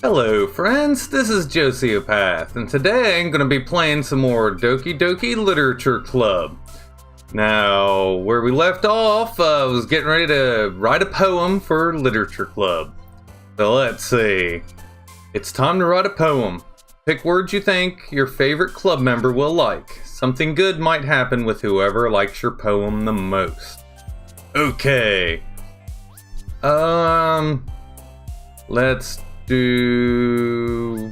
Hello friends, this is Jociopath, and today I'm going to be playing some more Doki Doki Literature Club. Now, where we left off, I was getting ready to write a poem for Literature Club. So let's see. It's time to write a poem. Pick words you think your favorite club member will like. Something good might happen with whoever likes your poem the most. Okay. Let's do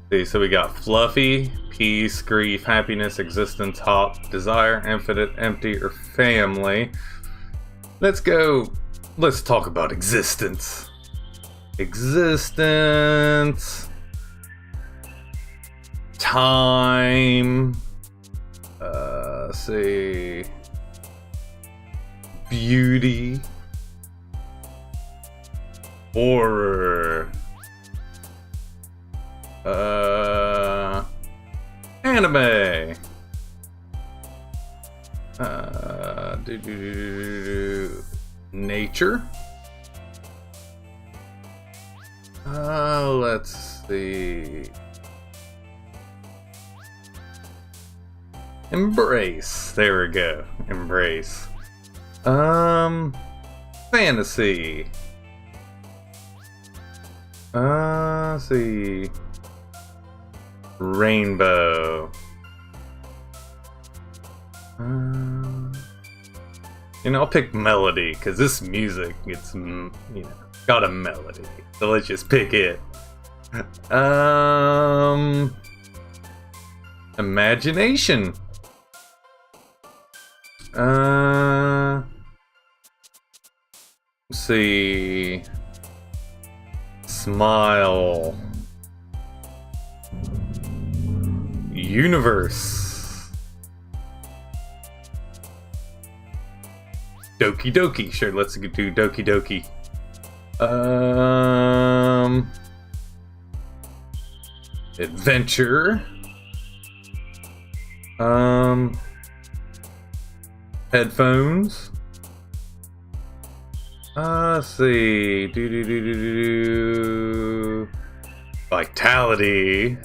See, so we got fluffy, peace, grief, happiness, existence, hop, desire, infinite, empty, or family. Let's talk about existence. Existence. Time. Let's see. Beauty. Horror. Anime. Nature. Let's see. Embrace. There we go. Embrace. Fantasy. Let's see. Rainbow. I'll pick melody, because this music, it's, got a melody. So let's just pick it. Imagination. Let's see. Smile. Universe. Doki Doki. Sure, let's do Doki Doki. Adventure. Headphones. Let's see. Vitality.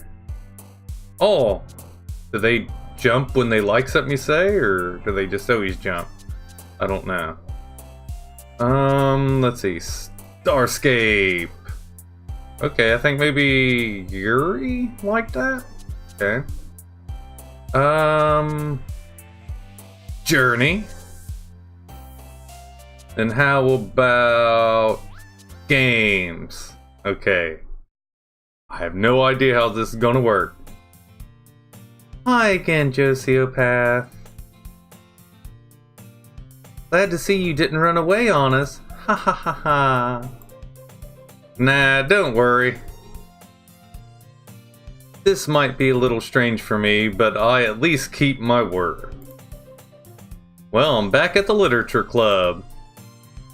Oh, do they jump when they like something you say, or do they just always jump? I don't know. Let's see. Starscape. Okay, I think maybe Yuri like that. Okay. Journey. And how about games? Okay. I have no idea how this is gonna work. Hi again, Jociopath. Glad to see you didn't run away on us. Ha ha ha ha. Nah, don't worry. This might be a little strange for me, but I at least keep my word. Well, I'm back at the Literature Club.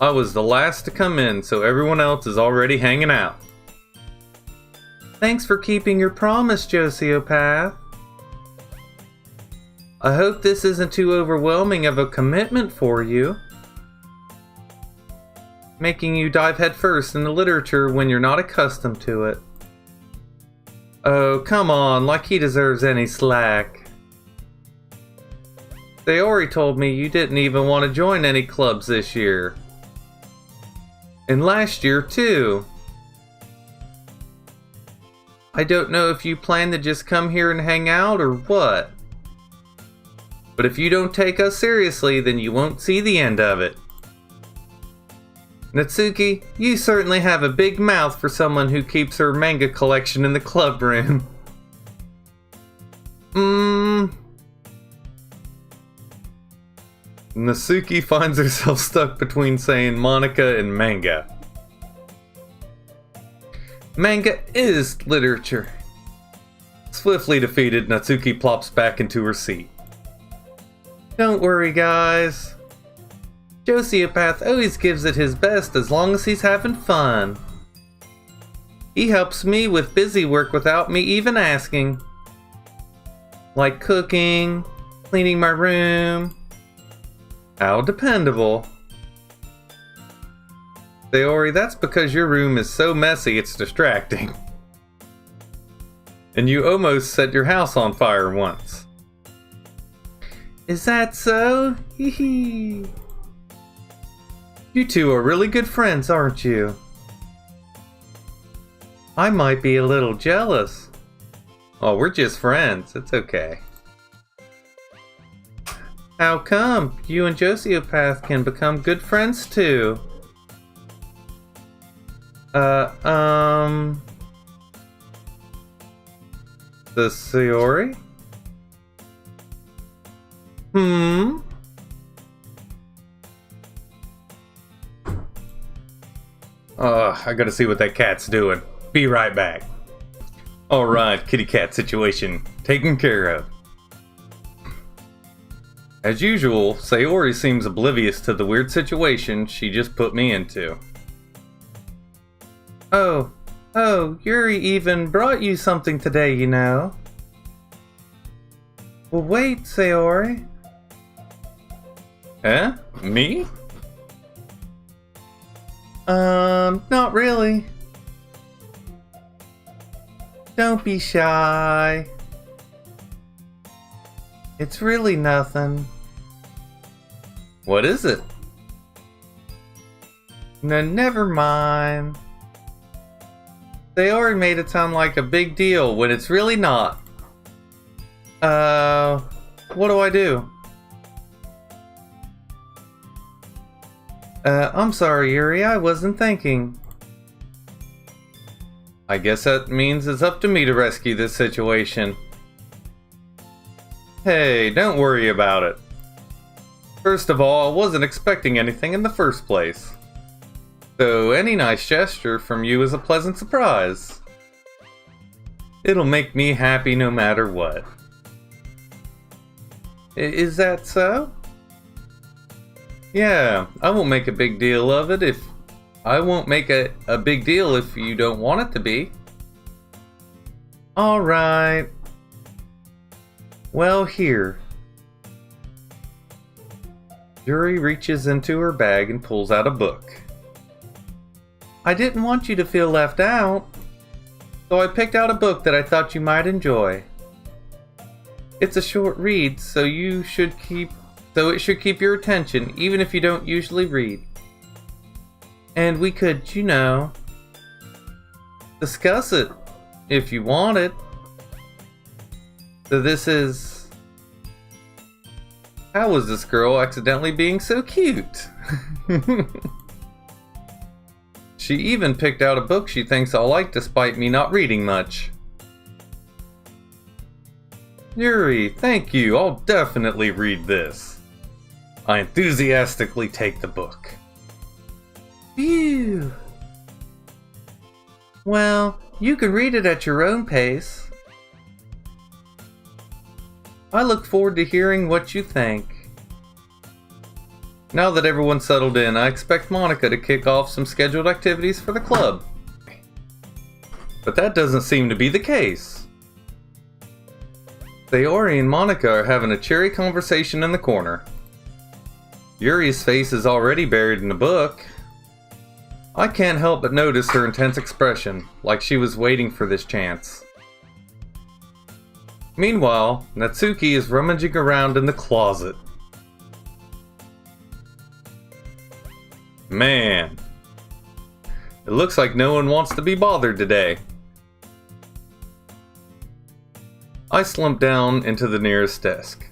I was the last to come in, so everyone else is already hanging out. Thanks for keeping your promise, Jociopath. I hope this isn't too overwhelming of a commitment for you. Making you dive headfirst into literature when you're not accustomed to it. Oh, come on, like he deserves any slack. Sayori told me you didn't even want to join any clubs this year. And last year, too. I don't know if you plan to just come here and hang out or what. But if you don't take us seriously, then you won't see the end of it. Natsuki, you certainly have a big mouth for someone who keeps her manga collection in the club room. Natsuki finds herself stuck between saying Monica and manga. Manga is literature. Swiftly defeated, Natsuki plops back into her seat. Don't worry, guys. Jociopath always gives it his best as long as he's having fun. He helps me with busy work without me even asking. Like cooking, cleaning my room. How dependable. Sayori, that's because your room is so messy it's distracting. And you almost set your house on fire once. Is that so? Hee hee. You two are really good friends, aren't you? I might be a little jealous. Oh, we're just friends. It's okay. How come? You and Josiopath can become good friends too. The Sayori? I gotta see what that cat's doing. Be right back. Alright, kitty cat situation taken care of. As usual, Sayori seems oblivious to the weird situation she just put me into. Oh, Yuri even brought you something today, you know. Well, wait, Sayori. Huh? Me? Not really. Don't be shy. It's really nothing. What is it? No, never mind. They already made it sound like a big deal when it's really not. What do I do? I'm sorry, Yuri, I wasn't thinking. I guess that means it's up to me to rescue this situation. Hey, don't worry about it. First of all, I wasn't expecting anything in the first place. So any nice gesture from you is a pleasant surprise. It'll make me happy no matter what. Is that so? Yeah, I won't make a big deal of it if... I won't make a big deal if you don't want it to be. Alright. Well, here. Yuri reaches into her bag and pulls out a book. I didn't want you to feel left out, so I picked out a book that I thought you might enjoy. It's a short read, so it should keep your attention, even if you don't usually read. And we could, you know, discuss it, if you wanted. So this is... How was this girl accidentally being so cute? She even picked out a book she thinks I'll like despite me not reading much. Yuri, thank you, I'll definitely read this. I enthusiastically take the book. Phew. Well, you can read it at your own pace. I look forward to hearing what you think. Now that everyone's settled in, I expect Monica to kick off some scheduled activities for the club. But that doesn't seem to be the case. Sayori and Monica are having a cheery conversation in the corner. Yuri's face is already buried in the book. I can't help but notice her intense expression, like she was waiting for this chance. Meanwhile, Natsuki is rummaging around in the closet. Man, it looks like no one wants to be bothered today. I slump down into the nearest desk.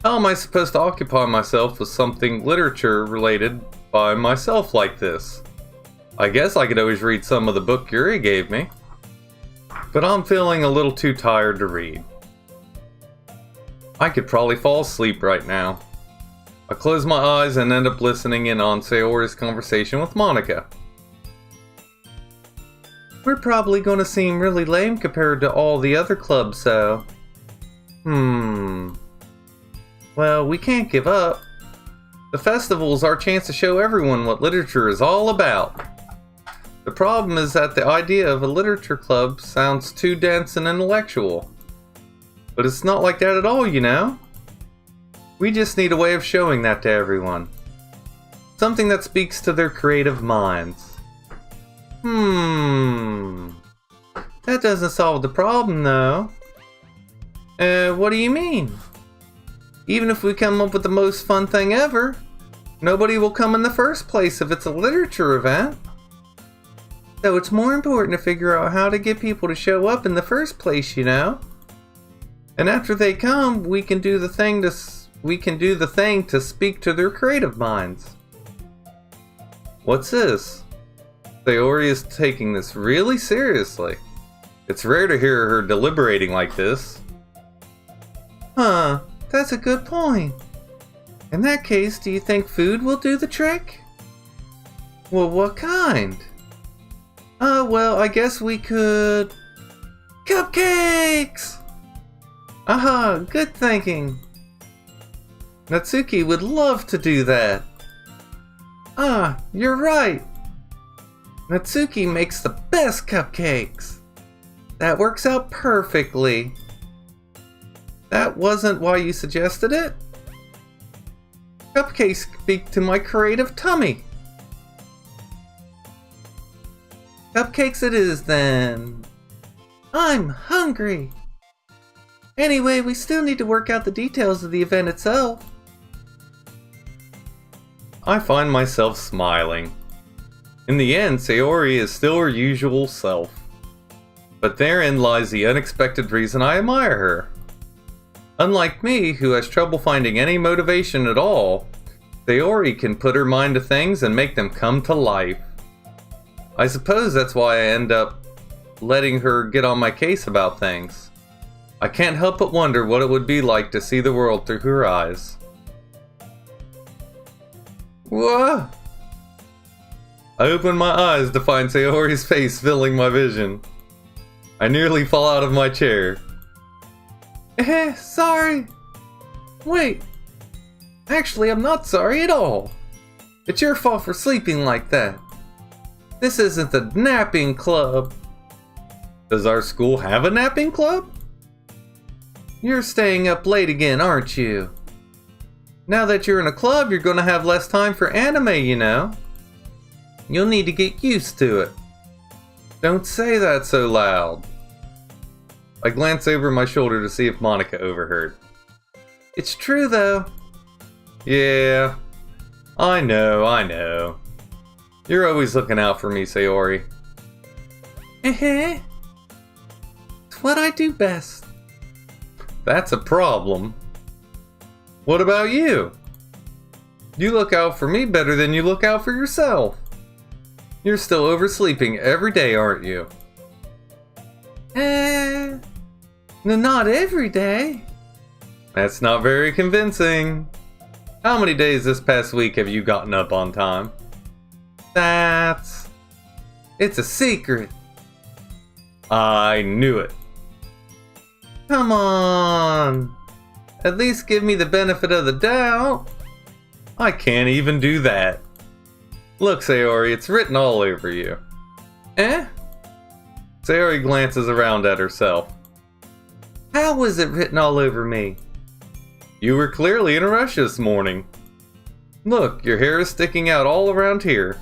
How am I supposed to occupy myself with something literature related by myself like this? I guess I could always read some of the book Yuri gave me. But I'm feeling a little too tired to read. I could probably fall asleep right now. I close my eyes and end up listening in on Sayori's conversation with Monica. We're probably going to seem really lame compared to all the other clubs, so... Well, we can't give up. The festival is our chance to show everyone what literature is all about. The problem is that the idea of a literature club sounds too dense and intellectual. But it's not like that at all, you know? We just need a way of showing that to everyone. Something that speaks to their creative minds. That doesn't solve the problem, though. What do you mean? Even if we come up with the most fun thing ever, nobody will come in the first place if it's a literature event. So it's more important to figure out how to get people to show up in the first place, you know? And after they come, we can do the thing to speak to their creative minds. What's this? Sayori is taking this really seriously. It's rare to hear her deliberating like this. Huh, that's a good point. In that case, do you think food will do the trick? Well, what kind? Well, I guess we could... Cupcakes! Aha, good thinking. Natsuki would love to do that. Ah, you're right. Natsuki makes the best cupcakes. That works out perfectly. That wasn't why you suggested it? Cupcakes speak to my creative tummy. Cupcakes it is then. I'm hungry. Anyway, we still need to work out the details of the event itself. I find myself smiling. In the end, Sayori is still her usual self. But therein lies the unexpected reason I admire her. Unlike me, who has trouble finding any motivation at all, Sayori can put her mind to things and make them come to life. I suppose that's why I end up letting her get on my case about things. I can't help but wonder what it would be like to see the world through her eyes. Whoa! I open my eyes to find Sayori's face filling my vision. I nearly fall out of my chair. Sorry. Wait. Actually, I'm not sorry at all. It's your fault for sleeping like that. This isn't the napping club. Does our school have a napping club? You're staying up late again, aren't you? Now that you're in a club, you're gonna have less time for anime, you know. You'll need to get used to it. Don't say that so loud. I glance over my shoulder to see if Monica overheard. It's true, though. Yeah, I know. You're always looking out for me, Sayori. It's what I do best. That's a problem. What about you? You look out for me better than you look out for yourself. You're still oversleeping every day, aren't you? No, not every day. That's not very convincing. How many days this past week have you gotten up on time? It's a secret. I knew it. Come on. At least give me the benefit of the doubt. I can't even do that. Look, Sayori, it's written all over you. Sayori glances around at herself. How was it written all over me? You were clearly in a rush this morning. Look, your hair is sticking out all around here.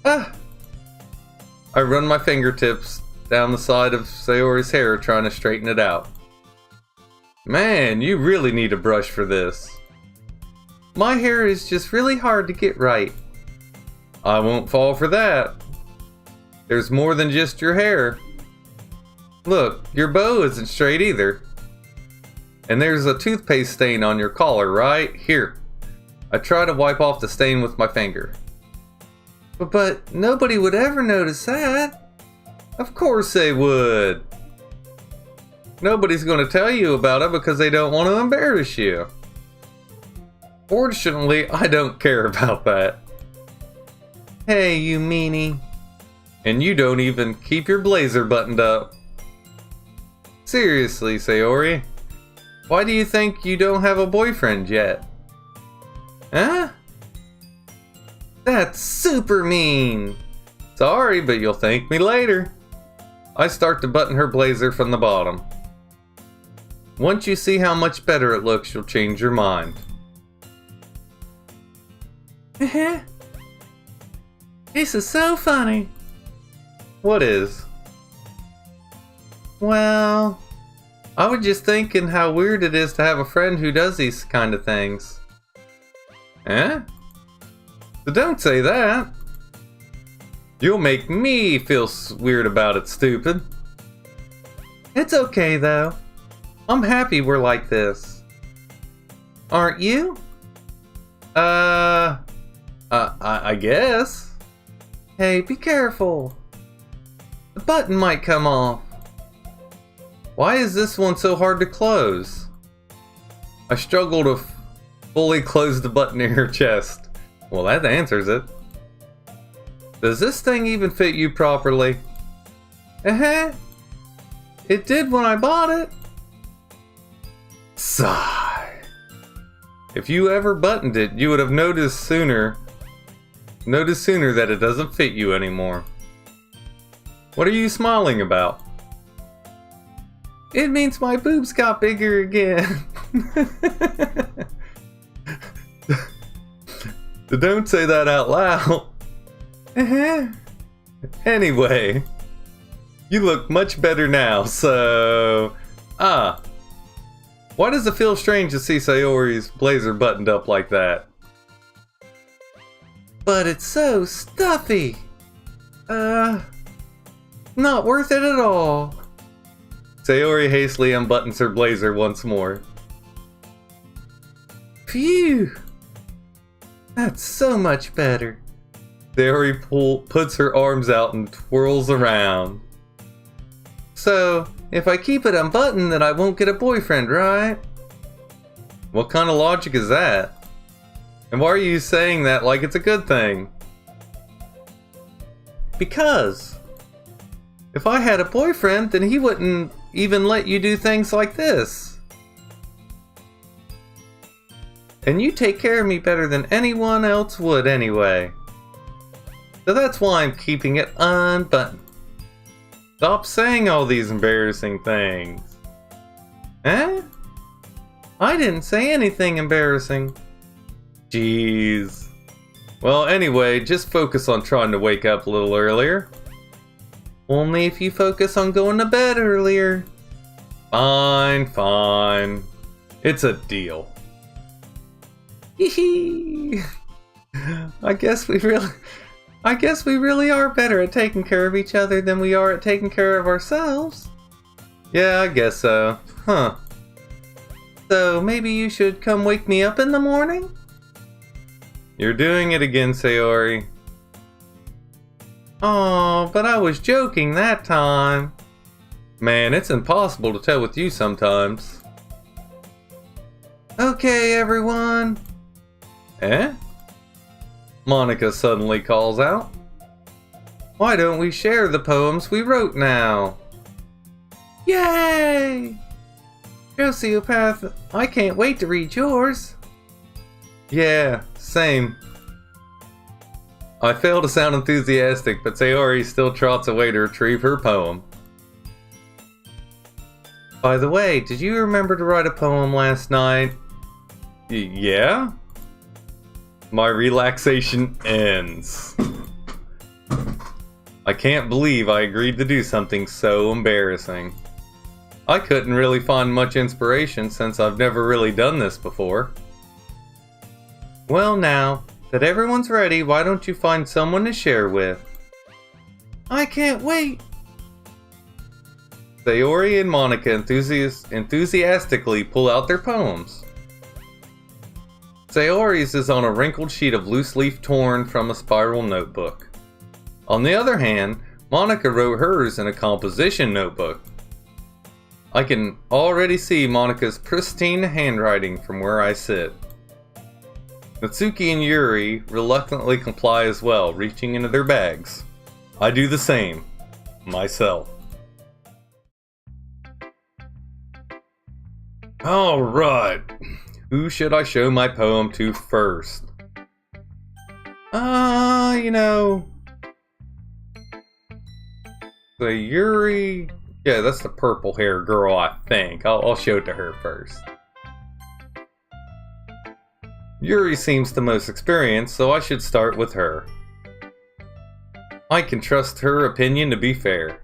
I run my fingertips down the side of Sayori's hair trying to straighten it out. Man, you really need a brush for this. My hair is just really hard to get right. I won't fall for that. There's more than just your hair. Look, your bow isn't straight either. And there's a toothpaste stain on your collar right here. I try to wipe off the stain with my finger. But nobody would ever notice that. Of course they would. Nobody's going to tell you about it because they don't want to embarrass you. Fortunately, I don't care about that. Hey, you meanie. And you don't even keep your blazer buttoned up. Seriously, Sayori. Why do you think you don't have a boyfriend yet? Huh? That's super mean. Sorry, but you'll thank me later. I start to button her blazer from the bottom. Once you see how much better it looks, you'll change your mind. This is so funny. What is? Well, I was just thinking how weird it is to have a friend who does these kind of things. Eh? So don't say that. You'll make me feel weird about it, stupid. It's okay, though. I'm happy we're like this. Aren't you? I guess. Hey, be careful. The button might come off. Why is this one so hard to close? I struggle to fully close the button in your chest. Well, that answers it. Does this thing even fit you properly? It did when I bought it. Sigh. If you ever buttoned it, you would have noticed sooner that it doesn't fit you anymore. What are you smiling about? It means my boobs got bigger again. Don't say that out loud. Anyway, you look much better now, so... Why does it feel strange to see Sayori's blazer buttoned up like that? But it's so stuffy. Not worth it at all. Sayori hastily unbuttons her blazer once more. Phew! That's so much better. Sayori puts her arms out and twirls around. So, if I keep it unbuttoned, then I won't get a boyfriend, right? What kind of logic is that? And why are you saying that like it's a good thing? Because if I had a boyfriend, then he wouldn't even let you do things like this. And you take care of me better than anyone else would anyway. So that's why I'm keeping it unbuttoned. Stop saying all these embarrassing things. Eh? I didn't say anything embarrassing. Jeez. Well, anyway, just focus on trying to wake up a little earlier. Only if you focus on going to bed earlier. Fine, fine. It's a deal. Hee I guess we really are better at taking care of each other than we are at taking care of ourselves. Yeah, I guess so. Huh. So maybe you should come wake me up in the morning? You're doing it again, Sayori. Oh, but I was joking that time. Man, it's impossible to tell with you sometimes. Okay, everyone. Eh? Monica suddenly calls out. Why don't we share the poems we wrote now? Yay! Sociopath, I can't wait to read yours. Yeah, same. I fail to sound enthusiastic, but Sayori still trots away to retrieve her poem. By the way, did you remember to write a poem last night? Yeah? My relaxation ends. I can't believe I agreed to do something so embarrassing. I couldn't really find much inspiration since I've never really done this before. Well now, that everyone's ready, why don't you find someone to share with? I can't wait! Sayori and Monica enthusiastically pull out their poems. Sayori's is on a wrinkled sheet of loose leaf torn from a spiral notebook. On the other hand, Monica wrote hers in a composition notebook. I can already see Monica's pristine handwriting from where I sit. Natsuki and Yuri reluctantly comply as well, reaching into their bags. I do the same, myself. Alright, who should I show my poem to first? So Yuri Yeah, that's the purple hair girl, I think. I'll show it to her first. Yuri seems the most experienced, so I should start with her. I can trust her opinion to be fair.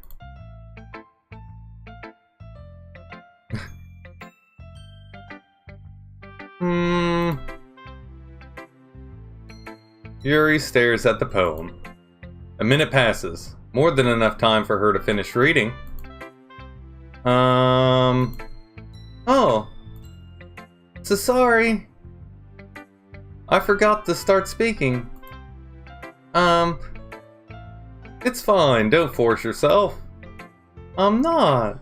Yuri stares at the poem. A minute passes. More than enough time for her to finish reading. Oh. So sorry. I forgot to start speaking. It's fine, don't force yourself. I'm not.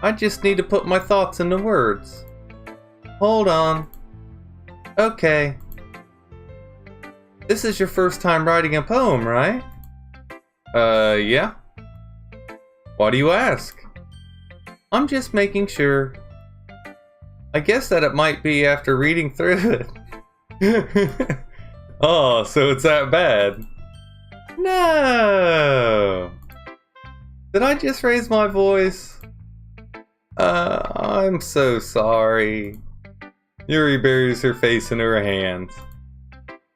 I just need to put my thoughts into words. Hold on. Okay. This is your first time writing a poem, right? Yeah. Why do you ask? I'm just making sure. I guess that it might be after reading through it. Oh, so it's that bad. No! Did I just raise my voice? I'm so sorry. Yuri buries her face in her hands.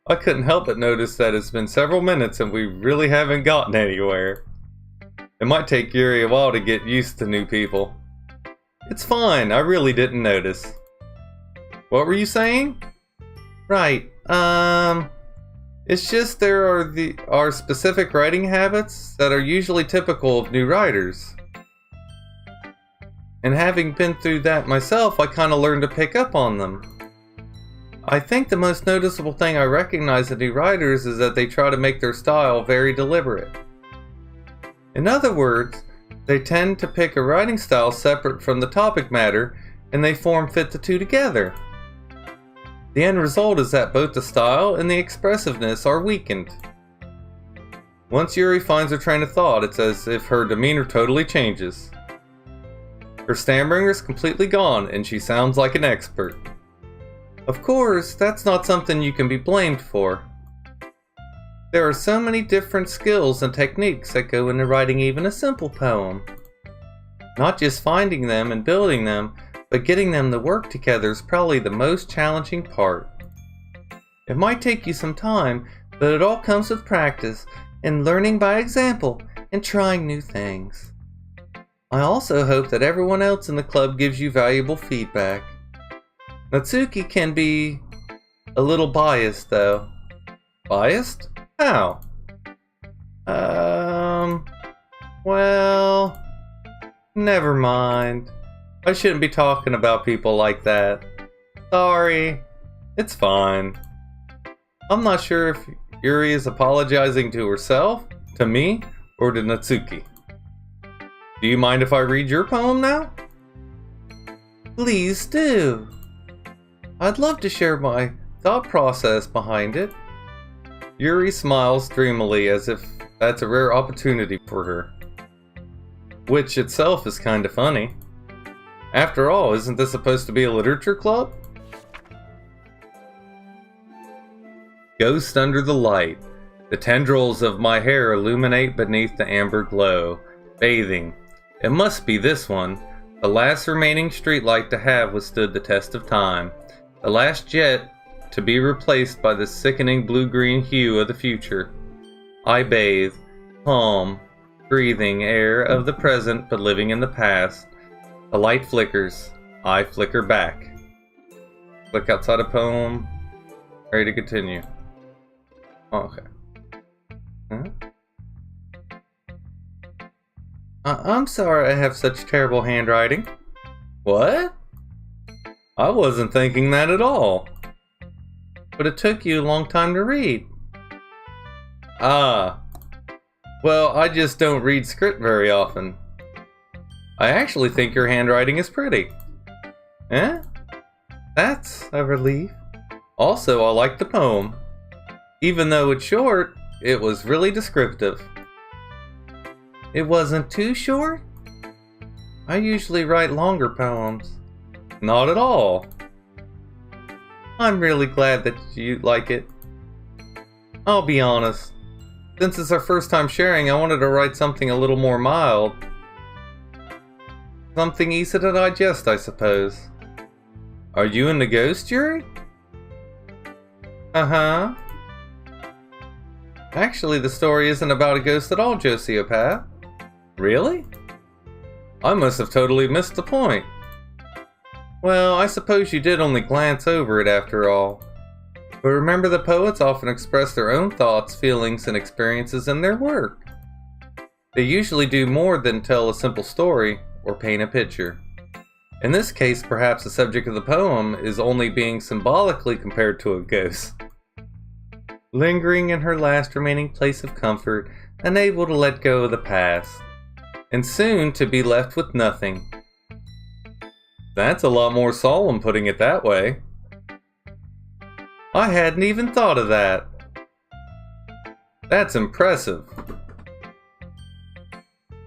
I couldn't help but notice that it's been several minutes and we really haven't gotten anywhere. It might take Yuri a while to get used to new people. It's fine, I really didn't notice. What were you saying? Right, it's just there are specific writing habits that are usually typical of new writers. And having been through that myself, I kinda learned to pick up on them. I think the most noticeable thing I recognize in new writers is that they try to make their style very deliberate. In other words, they tend to pick a writing style separate from the topic matter, and they fit the two together. The end result is that both the style and the expressiveness are weakened. Once Yuri finds her train of thought, it's as if her demeanor totally changes. Her stammering is completely gone, and she sounds like an expert. Of course, that's not something you can be blamed for. There are so many different skills and techniques that go into writing even a simple poem. Not just finding them and building them, but getting them to work together is probably the most challenging part. It might take you some time, but it all comes with practice and learning by example and trying new things. I also hope that everyone else in the club gives you valuable feedback. Natsuki can be a little biased though. Biased? How? Well, never mind. I shouldn't be talking about people like that. Sorry. It's fine. I'm not sure if Yuri is apologizing to herself, to me, or to Natsuki. Do you mind if I read your poem now? Please do. I'd love to share my thought process behind it. Yuri smiles dreamily as if that's a rare opportunity for her. Which itself is kinda funny. After all, isn't this supposed to be a literature club? Ghost under the light. The tendrils of my hair illuminate beneath the amber glow. Bathing. It must be this one. The last remaining streetlight to have withstood the test of time. The last jet to be replaced by the sickening blue-green hue of the future. I bathe, calm, breathing air of the present but living in the past. The light flickers. I flicker back. Click outside a poem. Ready to continue. Okay. Huh? I'm sorry I have such terrible handwriting. What? I wasn't thinking that at all. But it took you a long time to read. Ah. Well, I just don't read script very often. I actually think your handwriting is pretty. Eh? That's a relief. Also, I like the poem. Even though it's short, it was really descriptive. It wasn't too short? I usually write longer poems. Not at all. I'm really glad that you like it. I'll be honest. Since it's our first time sharing, I wanted to write something a little more mild. Something easy to digest, I suppose. Are you in the ghost jury? Uh-huh. Actually, the story isn't about a ghost at all, Joseph. Really? I must have totally missed the point. Well, I suppose you did only glance over it after all. But remember, the poets often express their own thoughts, feelings, and experiences in their work. They usually do more than tell a simple story or paint a picture. In this case, perhaps the subject of the poem is only being symbolically compared to a ghost. Lingering in her last remaining place of comfort, unable to let go of the past, and soon to be left with nothing. That's a lot more solemn putting it that way. I hadn't even thought of that. That's impressive.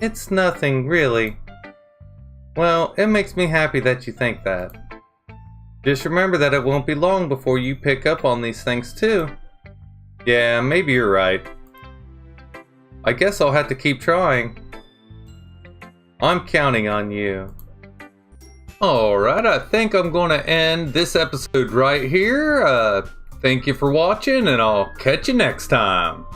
It's nothing, really. Well, it makes me happy that you think that. Just remember that it won't be long before you pick up on these things too. Yeah, maybe you're right. I guess I'll have to keep trying. I'm counting on you. Alright, I think I'm going to end this episode right here. Thank you for watching, and I'll catch you next time.